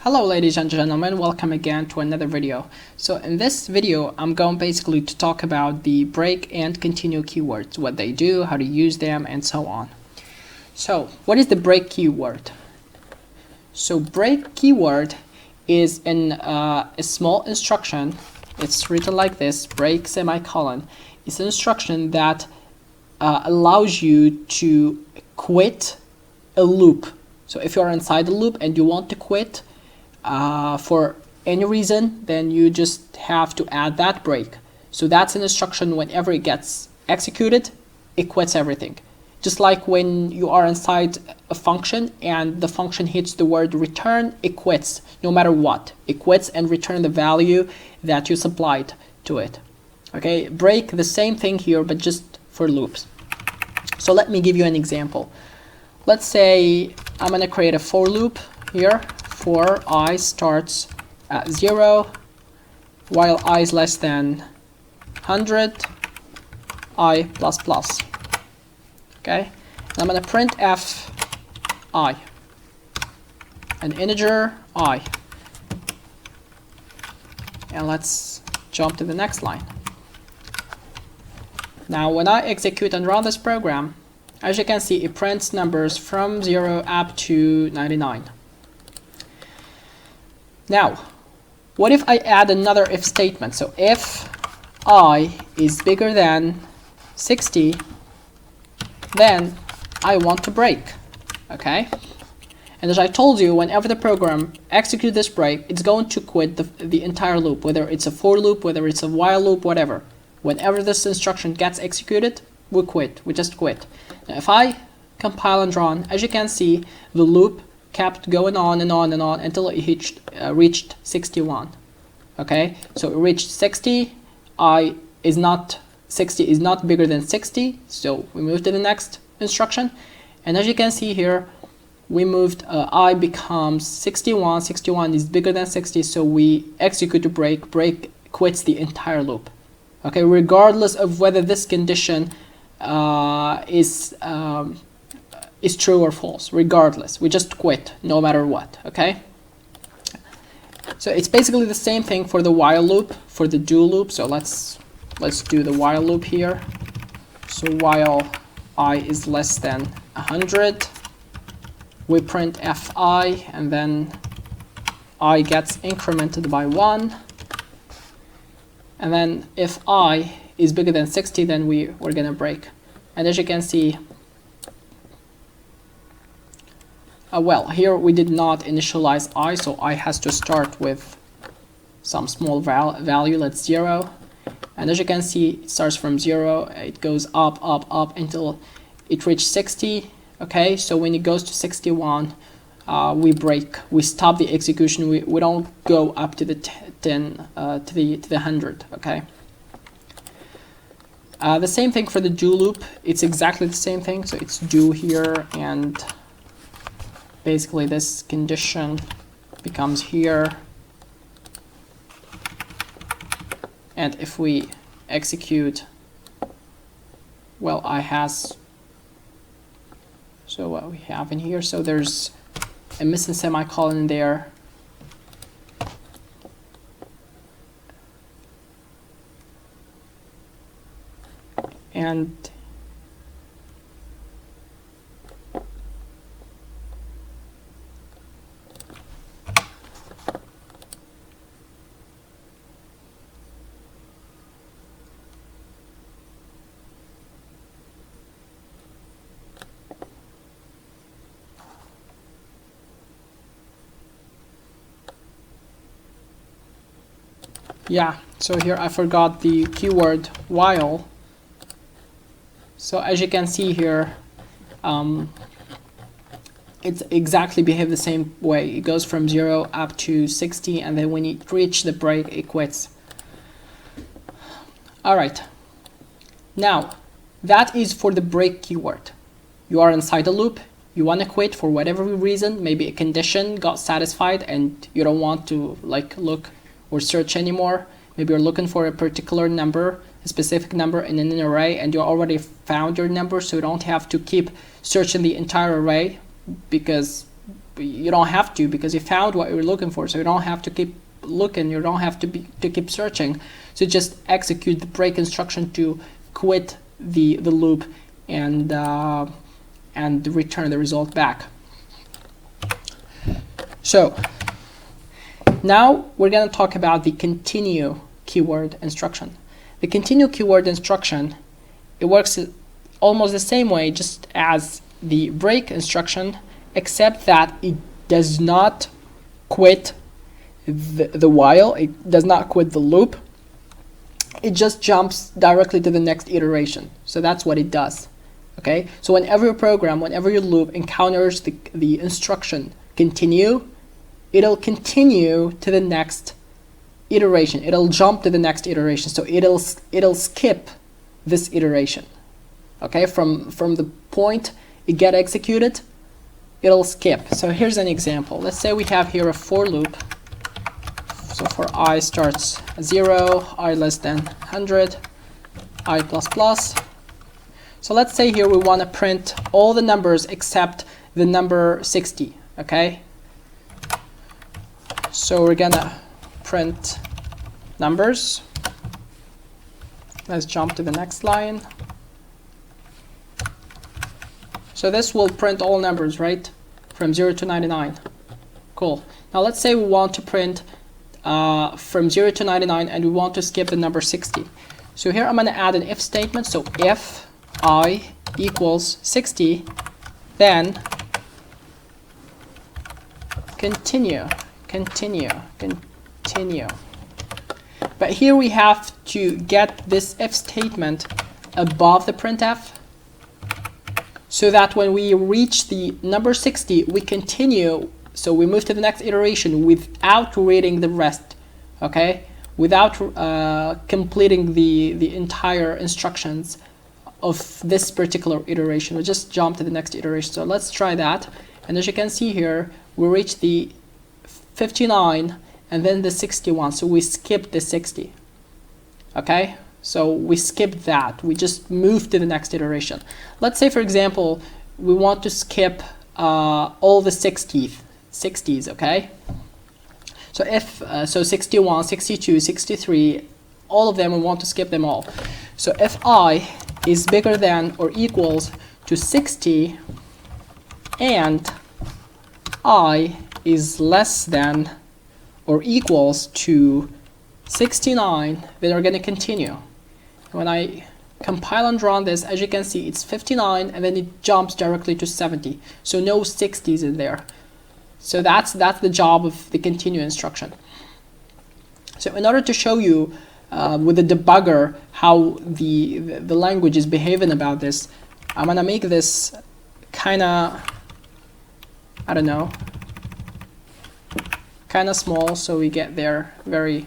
Hello ladies and gentlemen, welcome again to another video. So in this video I'm going basically to talk about the break and continue keywords, what they do, how to use them, and so on. So what is the break keyword? So break keyword is a small instruction. It's written like this: break semicolon. It's an instruction that allows you to quit a loop. So if you're inside the loop and you want to quit for any reason, then you just have to add that break. So that's an instruction. Whenever it gets executed, it quits everything. Just like when you are inside a function and the function hits the word return, it quits no matter what. It quits and return the value that you supplied to it. Okay, break, the same thing here, but just for loops. So let me give you an example. Let's say I'm going to create a for loop here. For I starts at 0, while I is less than 100, I plus plus. Okay, and I'm going to print f I, an integer I. And let's jump to the next line. Now when I execute and run this program, as you can see, it prints numbers from 0 up to 99. Now, what if I add another if statement? So if I is bigger than 60, then I want to break. Okay? And as I told you, whenever the program executes this break, it's going to quit the entire loop, whether it's a for loop, whether it's a while loop, whatever. Whenever this instruction gets executed, we quit. We just quit. Now, if I compile and run, as you can see, the loop kept going on and on and on until it reached 61. Okay, so it reached 60. 60 is not bigger than 60, so we move to the next instruction. And as you can see here, we moved I becomes 61. 61 is bigger than 60, so we execute the break. Break quits the entire loop. Okay, regardless of whether this condition is true or false. Regardless, we just quit no matter what. Okay, so it's basically the same thing for the while loop, for the do loop. So let's do the while loop here. So while I is less than 100, we print fi, and then I gets incremented by 1. And then if I is bigger than 60, then we're gonna break. And as you can see, well, here we did not initialize I, so I has to start with some small value, let's 0. And as you can see, it starts from 0, it goes up, up, up until it reaches 60. Okay, so when it goes to 61, we break, we stop the execution. We don't go up to the 10 to the 100. Okay. The same thing for the do loop. It's exactly the same thing. So it's do here, and basically this condition becomes here. And if we execute, well, I has, so what we have in here, so there's a missing semicolon there. And yeah, so here I forgot the keyword while. So as you can see here, it's exactly behave the same way. It goes from 0 up to 60, and then when it reaches the break, it quits. Alright, now that is for the break keyword. You are inside a loop, you want to quit for whatever reason, maybe a condition got satisfied and you don't want to look or search anymore. Maybe you're looking for a particular number, a specific number in an array, and you already found your number, so you don't have to keep searching the entire array, because you don't have to, because you found what you're looking for, so you don't have to keep looking, you don't have to keep searching. So just execute the break instruction to quit the loop and return the result back. So now we're going to talk about the continue keyword instruction. The continue keyword instruction, it works almost the same way just as the break instruction, except that it does not quit the while, it does not quit the loop, it just jumps directly to the next iteration. So that's what it does. Okay, so whenever your program, whenever your loop encounters the instruction continue, it'll continue to the next iteration, it'll jump to the next iteration, so it'll skip this iteration. Okay, from the point it get executed, it'll skip. So here's an example. Let's say we have here a for loop. So for I starts 0, I less than 100, I plus plus. So let's say here we want to print all the numbers except the number 60. Okay, so we're gonna print numbers. Let's jump to the next line. So this will print all numbers, right? From 0 to 99. Cool. Now let's say we want to print from 0 to 99 and we want to skip the number 60. So here I'm going to add an if statement. So if I equals 60, then continue. But here we have to get this if statement above the printf, so that when we reach the number 60, we continue, so we move to the next iteration without reading the rest, okay? Without completing the entire instructions of this particular iteration. We just jump to the next iteration. So let's try that. And as you can see here, we reach the 59 and then the 61. So we skipped the 60, okay? So we skipped that. We just moved to the next iteration. Let's say, for example, we want to skip all the 60s, okay? So if so 61, 62, 63, all of them, we want to skip them all. So if I is bigger than or equals to 60 and I is less than or equals to 69, then we're going to continue. When I compile and run this, as you can see, it's 59 and then it jumps directly to 70. So no 60s in there. So that's the job of the continue instruction. So in order to show you with the debugger how the language is behaving about this, I'm gonna make this kind of, I don't know, kind of small so we get there very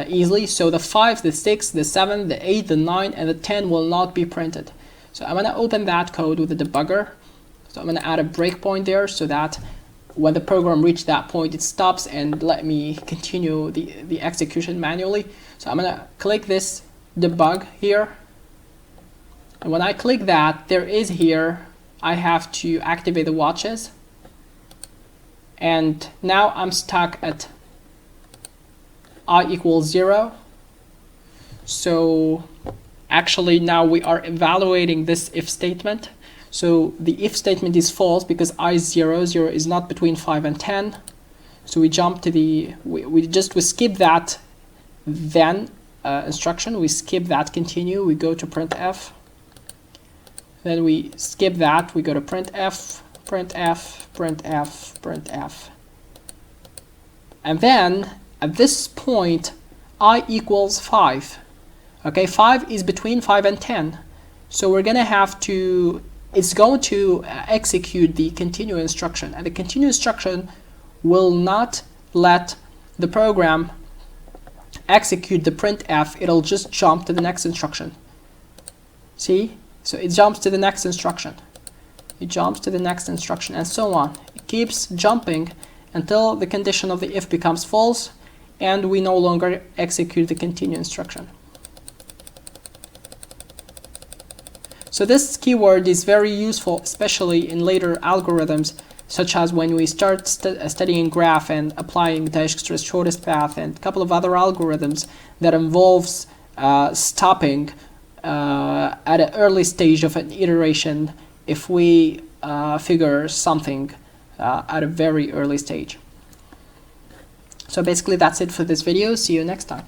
easily. So the 5, the 6, the 7, the 8, the 9, and the 10 will not be printed. So I'm going to open that code with the debugger. So I'm going to add a breakpoint there so that when the program reaches that point, it stops and let me continue the execution manually. So I'm going to click this debug here. And when I click that, there is here, I have to activate the watches. And now I'm stuck at I equals 0. So actually now we are evaluating this if statement. So the if statement is false because I is 0, 0 is not between 5 and 10. So we jump to the, we skip that then instruction, we skip that continue, we go to printf. Then we skip that, we go to printf, printf, printf, printf. And then at this point, I equals 5. Okay, 5 is between 5 and 10. So we're going to have to, it's going to execute the continue instruction. And the continue instruction will not let the program execute the printf. It'll just jump to the next instruction. See? So it jumps to the next instruction. It jumps to the next instruction and so on. It keeps jumping until the condition of the if becomes false and we no longer execute the continue instruction. So this keyword is very useful, especially in later algorithms, such as when we start studying graph and applying Dijkstra's shortest path and a couple of other algorithms that involves stopping at an early stage of an iteration if we figure something at a very early stage. So basically that's it for this video. See you next time.